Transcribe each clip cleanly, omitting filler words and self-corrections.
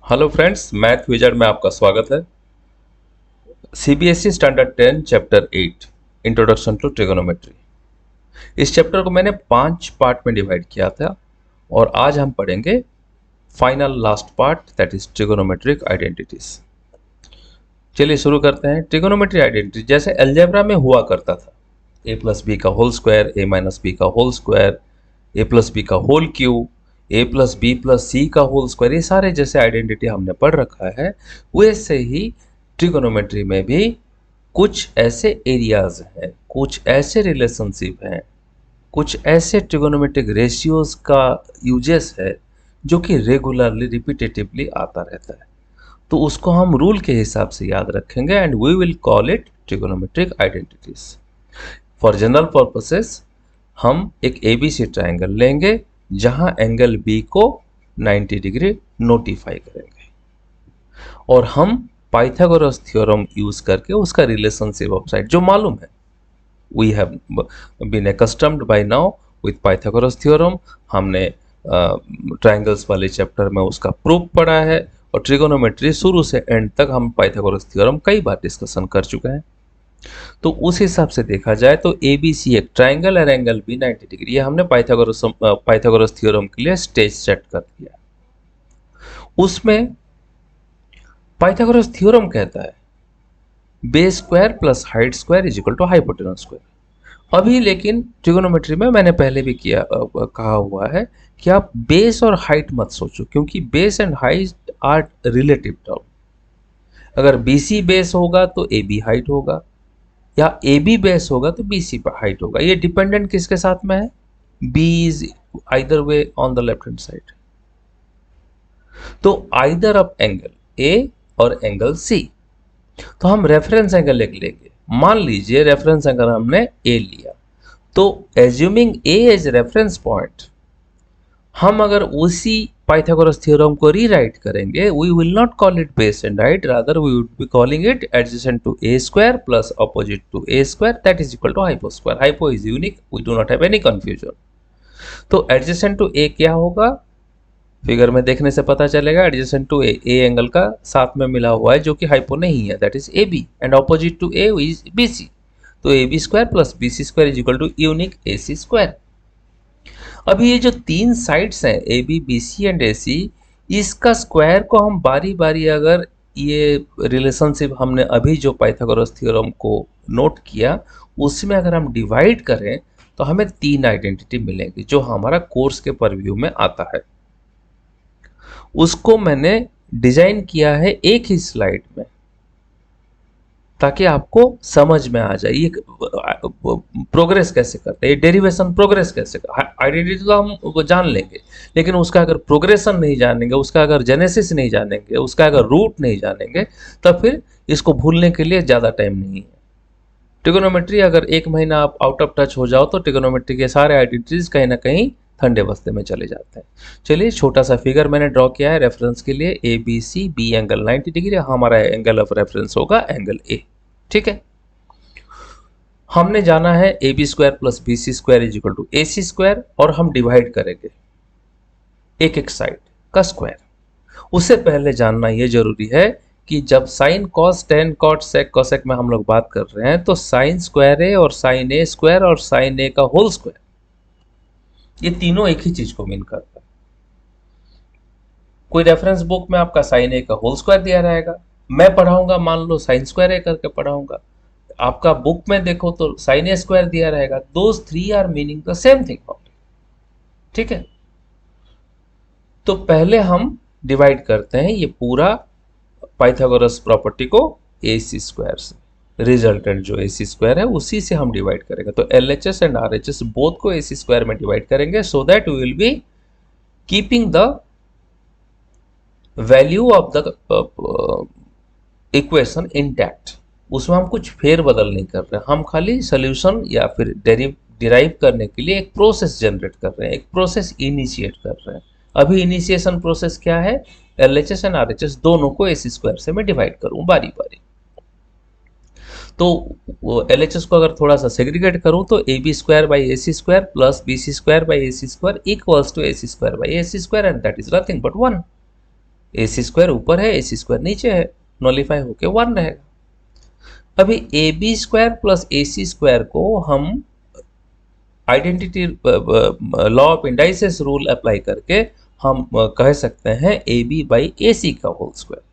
Hello friends, math wizard में आपका स्वागत है। CBSE standard 10 chapter 8 introduction to trigonometry. इस चैप्टर को मैंने 5 पार्ट में डिवाइड किया था और आज हम पढ़ेंगे final last part, that is trigonometric identities. चलिए शुरू करते हैं। ट्रिगोनोमेट्री आइडेंटिटी जैसे अलजेब्रा में हुआ करता था, ए प्लस बी का होल स्क्वायर, ए माइनस बी का whole square, A plus B का होल क्यूब, ए प्लस बी प्लस सी का होल स्क्वायर, ये सारे जैसे आइडेंटिटी हमने पढ़ रखा है, वैसे ही ट्रिगोनोमेट्री में भी कुछ ऐसे एरियाज हैं, कुछ ऐसे रिलेशनशिप हैं, कुछ ऐसे ट्रिगोनोमेट्रिक रेशियोज का यूजेस है जो कि रेगुलरली रिपीटेटिवली आता रहता है। तो उसको हम रूल के हिसाब से याद रखेंगे and we will call it trigonometric identities. For general purposes हम एक एबीसी ट्रायंगल लेंगे जहां एंगल बी को 90 डिग्री नोटिफाई करेंगे और हम पाइथागोरस थ्योरम यूज करके उसका रिलेशनशिप ऑफ साइड जो मालूम है, we have been accustomed by now with Pythagoras theorem. हमने ट्रायंगल्स वाले चैप्टर में उसका प्रूफ पढ़ा है और ट्रिगोनोमेट्री शुरू से एंड तक हम पाइथागोरस थ्योरम कई बार डिस्कशन कर चुके हैं। तो उस हिसाब से देखा जाए तो ए बी सी एक ट्राइंगल और एंगल बी 90 डिग्री, ये हमने पाइथागोरस थ्योरम के लिए स्टेज सेट कर दिया। उसमें पाइथागोरस थ्योरम कहता है base square plus height square is equal to hypotenuse square. अभी लेकिन ट्रिगोनोमेट्री में मैंने पहले भी कहा हुआ है कि आप बेस और हाइट मत सोचो, क्योंकि base and height are relative term. अगर बीसी बेस होगा तो ए बी हाइट होगा, या ए बी बेस होगा तो बी सी हाइट होगा। ये डिपेंडेंट किसके साथ में है? B is either way on the left hand side. तो आइदर ऑफ एंगल ए और एंगल सी, तो हम रेफरेंस एंगल लेंगे। मान लीजिए रेफरेंस एंगल हमने ए लिया, तो assuming A as reference point, हम अगर उसी पाइथागोरस थ्योरम को रीराइट करेंगे, we will not call it base and height, rather we would be calling it adjacent to A square plus opposite to A square, that is equal to hypo square. Hypo is unique, we do not have any confusion. तो adjacent to A क्या होगा? Figure में देखने से पता चलेगा, adjacent to A angle का साथ में मिला हुआ है जो कि हाइपो नहीं है, that is A B, and opposite to A is B C. तो A B square plus B C square is equal to unique A C square. अभी ये जो तीन साइड्स हैं A B B C and A C, इसका square को हम बारी बारी, अगर ये रिलेशनशिप हमने अभी जो पाइथागोरस थ्योरम को नोट किया उसमें अगर हम डिवाइड करें तो हमें तीन आइडेंटिटी मिलेंगी जो हमारा कोर्स के परव्यू में आता है। उसको मैंने डिजाइन किया है एक ही स्लाइड में ताकि आपको समझ में आ जाए ये प्रोग्रेस कैसे करते हैं, ये डेरिवेशन प्रोग्रेस कैसे। आइडेंटिटी तो हम वो जान लेंगे, लेकिन उसका अगर प्रोग्रेशन नहीं जानेंगे, उसका अगर जेनेसिस नहीं जानेंगे, उसका अगर रूट नहीं जानेंगे, तब फिर इसको भूलने के लिए ज़्यादा टाइम नहीं है। ट्रिगोनोमेट्री अगर एक महीना आप आउट ऑफ टच हो जाओ तो ट्रिगोनोमेट्री के सारे आइडेंटिटीज कहीं ना कहीं ठंडे बस्ते में चले जाते हैं। चलिए छोटा सा फिगर मैंने ड्रॉ किया है रेफरेंस के लिए, A B C, B angle 90 degree, हमारा एंगल ऑफ रेफरेंस होगा एंगल ए। ठीक है, हमने जाना है A B square plus B C square is equal to A C square, और हम डिवाइड करेंगे एक एक साइड का स्क्वायर। उससे पहले जानना यह जरूरी है कि जब sine cos tan cot sec cosec में हम लोग बात कर रहे हैं तो साइन स्क्वायर ए और साइन ए स्क्वायर और साइन ए का होल स्क्वायर, ये तीनों एक ही चीज को मीन करता है। कोई रेफरेंस बुक में आपका साइन ए का होल स्क्वायर दिया रहेगा, मैं पढ़ाऊंगा मान लो साइन स्क्वायर ए करके पढ़ाऊंगा, आपका बुक में देखो तो साइन ए स्क्वायर दिया रहेगा। Those three are meaning the same thing. ठीक है, तो पहले हम डिवाइड करते हैं ये पूरा पाइथागोरस प्रॉपर्टी को ए सी स्क्वायर से, रिजल्टेंट जो ए सी स्क्वायर है उसी से हम डिवाइड करेंगे। तो L H S and R H S both को ए सी स्क्वायर में डिवाइड करेंगे, so that we will be keeping the value of the equation intact. उसमें हम कुछ फेर बदल नहीं कर रहे हैं, हम खाली सोल्यूशन या फिर डिराइव करने के लिए एक प्रोसेस जनरेट कर रहे हैं, एक प्रोसेस इनिशिएट कर रहे हैं। अभी इनिशिएशन प्रोसेस क्या है? L H S and R H S दोनों को ए सी स्क्वायर से मैं डिवाइड करूं बारी बारी। तो एल एच एस को अगर थोड़ा सा सेग्रीगेट करूं तो A B square by A C square plus B C square by A C square equals to A C square by A C square, and that is nothing but 1। AC square ऊपर है, AC square नीचे है, नॉलिफाई होके 1 रहेगा। अभी AB square plus AC square को हम identity law of indices rule apply करके हम कह सकते हैं AB बाई AC का whole square.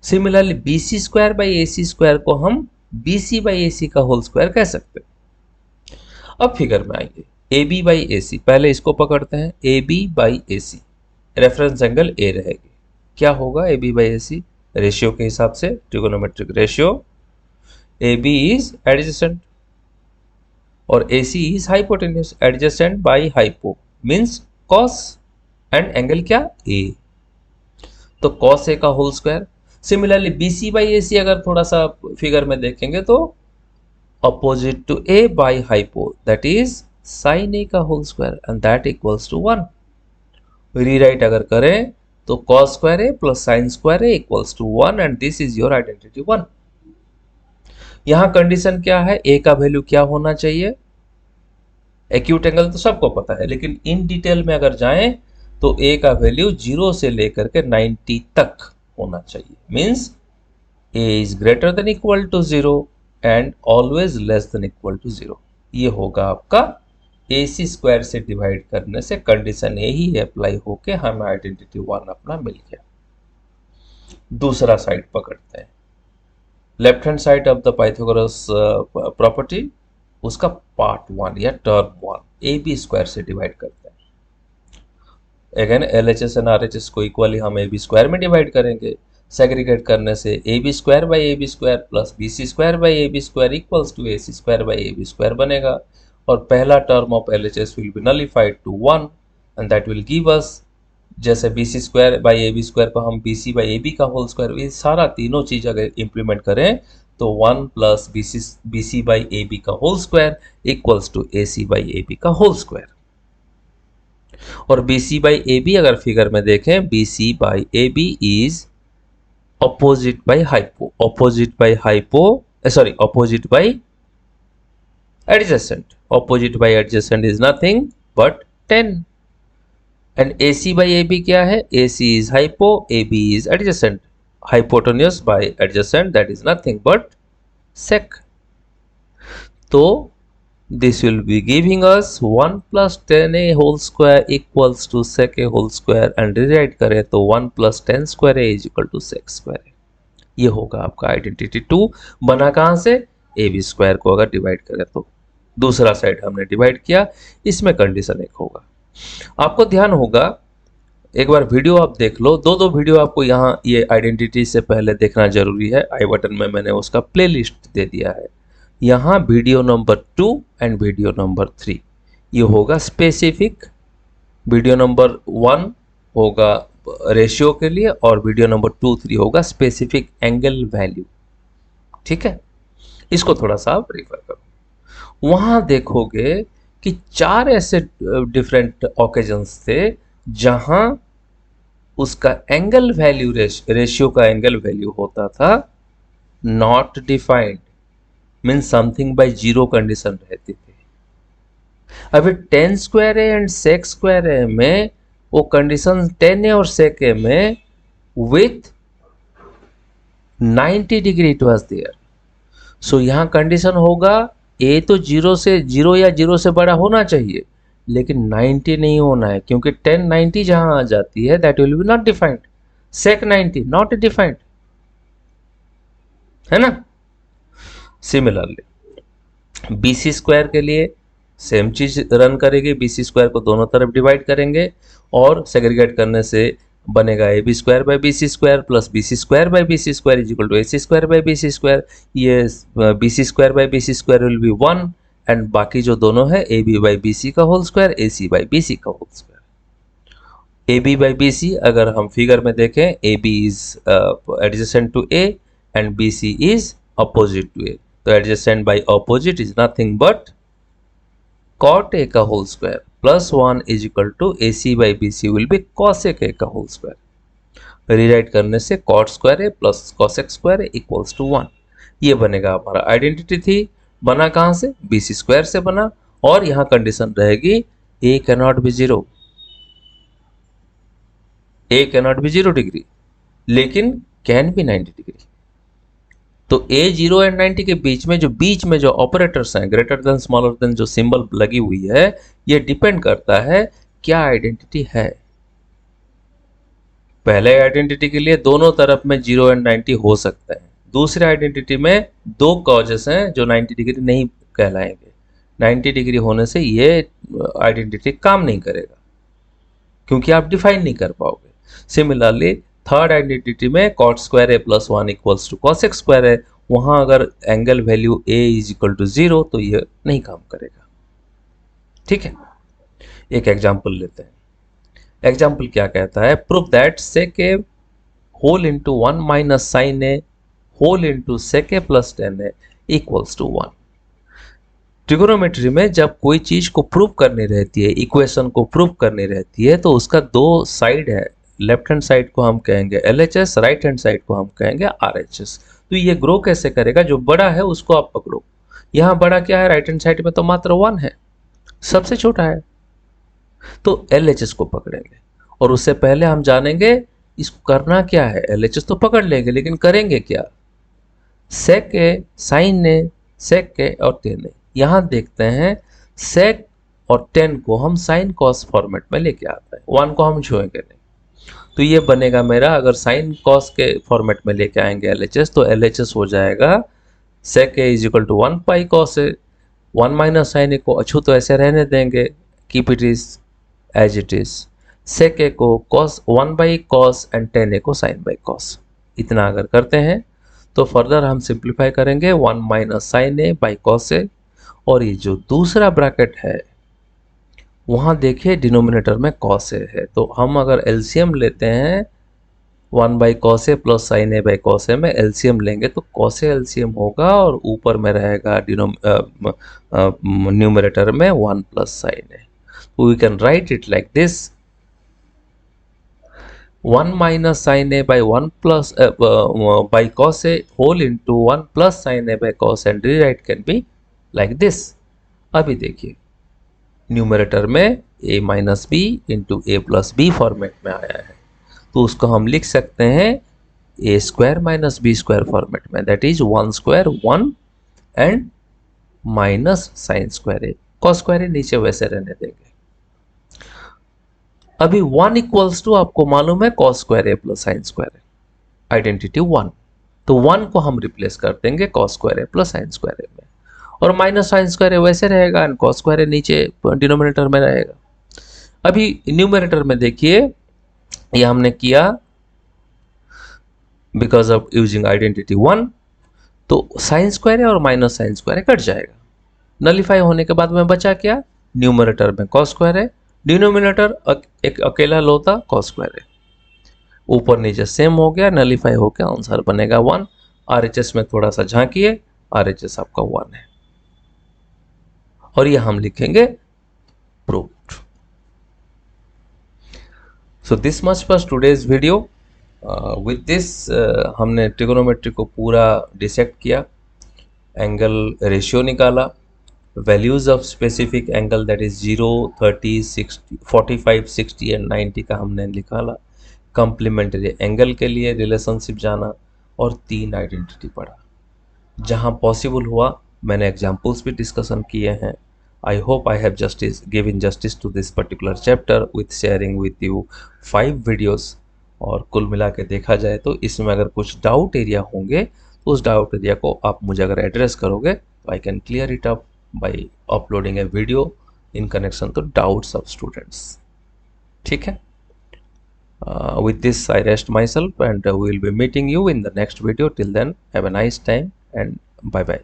Similarly BC square by AC square को हम BC बाई AC का होल स्क्वायर कह सकते हैं। अब फिगर में आइए, AB बाई AC, पहले इसको पकड़ते हैं, AB by AC, reference angle A रहेगी। क्या होगा AB बाई AC? रेशियो के हिसाब से, trigonometric ratio, AB is adjacent और AC is hypotenuse. Adjacent by hypo means cos and angle क्या? A, तो कॉस A का whole square. Similarly BC by AC अगर थोड़ा सा फिगर में देखेंगे तो opposite to A by hypo, that is sin A का whole square and that equals to 1। Rewrite अगर करें तो cos square A plus sin square A equals to 1 and this is your identity 1। यहां condition क्या है? A का value क्या होना चाहिए? एक्यूट एंगल तो सबको पता है, लेकिन इन डिटेल में अगर जाएं तो A का वैल्यू 0 से लेकर के 90 तक होना चाहिए। Means A is greater than equal to 0 and always less than equal to 0। ये होगा आपका AC स्क्वायर से डिवाइड करने से कंडीशन यही अप्लाई होके हमें आइडेंटिटी 1 अपना मिल गया। दूसरा साइड पकड़ते हैं, left hand side of the Pythagoras property, उसका पार्ट 1 या टर्म 1 AB स्क्वायर से डिवाइड करते हैं। अगेन LHS एंड RHS को इक्वली हम AB स्क्वायर में डिवाइड करेंगे। सेग्रीगेट करने से AB square by AB square plus BC square by AB square equals to AC square by AB square बनेगा और पहला term of LHS will be nullified to 1 and that will give us, जैसे BC square by AB square को हम BC by AB का whole square, ये सारा तीनों चीज अगर इंप्लीमेंट करें तो 1 प्लस BC बाई AB का whole square equals to AC by AB का होल स्क्वायर। और BC बाई AB अगर फिगर में देखें, BC by AB is opposite by hypo, opposite by hypo, sorry, opposite by adjacent, opposite by adjacent is nothing but 10 and AC by AB क्या है? AC is hypo, AB is adjacent, hypotenuse by adjacent, that is nothing but sec। तो this will be giving us 1 plus 10A whole square equals to sec A whole square and rewrite करें तो 1 plus 10 square A is equal to sec square A। ये होगा आपका identity 2। बना कहां से? AB square को अगर डिवाइड करें तो। दूसरा साइड हमने डिवाइड किया, इसमें कंडीशन एक होगा। आपको ध्यान होगा, एक बार वीडियो आप देख लो, दो वीडियो आपको यहाँ ये आइडेंटिटी से पहले देखना जरूरी है। आई बटन में मैंने उसका प्लेलिस्ट दे दिया है। यहाँ video number 2 and video number 3 ये होगा स्पेसिफिक, वीडियो नंबर 1 होगा रेशियो के लिए और वीडियो नंबर 2, 3 होगा स्पेसिफिक एंगल वैल्यू। ठीक है, इसको थोड़ा सा आप रेफर करो। वहां देखोगे कि 4 ऐसे डिफरेंट ओकेजन्स थे जहां उसका एंगल वैल्यू, रेशियो का एंगल वैल्यू होता था not defined, means something by 0 condition रहती थी। अभी 10 square A and sec square A में वो कंडीशन 10 ए और सेक ए में with 90 degree it was there. So यहां कंडीशन होगा ए तो 0 या 0 से बड़ा होना चाहिए, लेकिन 90 नहीं होना है, क्योंकि 10 90 जहां आ जाती है that will be not defined. Sec 90 not defined, है ना। सिमिलरली BC स्क्वायर के लिए सेम चीज रन करेगी, BC स्क्वायर को दोनों तरफ डिवाइड करेंगे और सेग्रीगेट करने से बनेगा AB square by BC square plus BC square by BC square is equal to AC square by BC square. ये BC square by BC square will be 1 and बाकी जो दोनों है AB बाई BC का whole square, AC by BC का whole square. AB by BC अगर हम figure में देखें, AB is adjacent to A and BC is opposite to A, तो adjacent by opposite is nothing but cot A का whole square plus 1 is equal to AC by BC will be cosec A का whole square. Rewrite करने से cot square A plus cosec square A equals to 1। ये बनेगा हमारा identity थी। बना कहां से? BC स्क्वायर से बना और यहां कंडीशन रहेगी A cannot be 0, A cannot be 0 degree. लेकिन कैन भी 90 डिग्री। तो ए 0 एंड 90 के बीच में जो ऑपरेटर्स हैं, ग्रेटर देन स्मॉलर देन जो सिंबल लगी हुई है, ये डिपेंड करता है क्या आइडेंटिटी है। पहले आइडेंटिटी के लिए दोनों तरफ में 0 एंड 90 हो सकता है। दूसरे आइडेंटिटी में दो कॉजेस हैं जो 90 डिग्री नहीं कहलाएंगे। 90 डिग्री होने से ये आइडेंटिटी काम नहीं करेगा क्योंकि आप डिफाइन नहीं कर पाओगे। सिमिलरली थर्ड आइडेंटिटी में cot square A plus 1 equals to cos x square है, वहां अगर angle value a is equal to 0 तो ये नहीं काम करेगा। ठीक है, एक एग्जांपल लेते हैं। एग्जाम्पल क्या कहता है, prove that sec a whole into 1 minus sine A whole into sec a plus 10a equals to 1। Trigonometry में जब कोई चीज को प्रूव करनी रहती है, इक्वेशन को प्रूव करनी रहती है, तो उसका दो साइड है। लेफ्ट हैंड साइड को हम कहेंगे LHS, राइट हैंड साइड को हम कहेंगे RHS। तो ये ग्रो कैसे करेगा, जो बड़ा है उसको आप पकड़ो। यहाँ बड़ा क्या है, राइट हैंड साइड में तो मात्र 1 है, सबसे छोटा है, तो LHS को पकड़ेंगे। और उससे पहले हम जानेंगे इसको करना क्या है। LHS तो पकड़ लेंगे लेकिन करेंगे क्या, sec a sin a sec a और tan a। यहां देखते हैं sec और tan को हम sin cos फॉर्मेट में लेके आता है, 1 को हम छुएंगे नहीं। तो ये बनेगा मेरा, अगर sin cos के फॉर्मेट में लेके आएंगे LHS, तो LHS हो जाएगा sec a is equal to 1 by cos a। 1 minus sin a को अछू तो ऐसे रहने देंगे, keep it is as it is. sec a को cos 1 by cos and tan a को sin बाई cos। इतना अगर करते हैं तो फर्दर हम सिंप्लीफाई करेंगे 1 minus sine A by cos A. और ये जो दूसरा ब्रैकेट है वहां देखिए डिनोमिनेटर में कॉस ए है, तो हम अगर एलसीएम लेते हैं 1 by cos A plus sine A by cos A में एलसीएम लेंगे तो कॉस ए एलसीएम होगा और ऊपर में रहेगा न्यूमरेटर में 1 plus sine A. We can write it like this, 1 minus sin a by 1 plus by cos a whole into 1 plus sin a by cos and rewrite can be like this। अभी देखिए numerator में a minus b into a plus b format में आया है, तो उसको हम लिख सकते हैं a square minus b square format में, that is 1 square 1 and minus sine square a। cos square a नीचे वैसे रहने देंगे। अभी 1 इक्वल्स टू आपको मालूम है cos square A plus sine square A, identity 1, तो 1 को हम रिप्लेस कर देंगे cos square A plus sine square A में, और माइनस साइन स्क्वायर ए वैसे रहेगा एंड cos स्क्वायर ए नीचे डिनोमिनेटर में रहेगा। अभी न्यूमरेटर में देखिए ये हमने किया बिकॉज ऑफ यूजिंग आइडेंटिटी 1, तो साइन स्क्वायर ए और माइनस साइन स्क्वायर ए कट जाएगा। नलीफाई होने के बाद में बचा क्या, न्यूमरेटर में cos स्क्वायर ए, डिनोमिनेटर एक अकेला लो था cos स्क्वायर है, ऊपर नीचे सेम हो गया, नलीफाई हो गया, आंसर बनेगा 1। RHS में थोड़ा सा झांकिए, RHS आपका 1 है और ये हम लिखेंगे proved. So this much for today's video. With this हमने ट्रिगोनोमेट्री को पूरा डिसेक्ट किया, एंगल रेशियो निकाला, values of specific angle that is 0, 30, 60, 45, 60 and 90 का हमने निकाला, कम्प्लीमेंट्री एंगल के लिए रिलेशनशिप जाना और 3 आइडेंटिटी पढ़ा। जहां पॉसिबल हुआ मैंने एग्जांपल्स भी डिस्कशन किए हैं। I hope I have given justice to this particular chapter with sharing with you 5 videos. और कुल मिला के देखा जाए तो इसमें अगर कुछ डाउट एरिया होंगे तो उस डाउट एरिया को आप मुझे अगर एड्रेस करोगे तो I can clear it up by uploading a video in connection to doubts of students। ठीक है, with this I rest myself and we will be meeting you in the next video। Till then have a nice time and bye bye।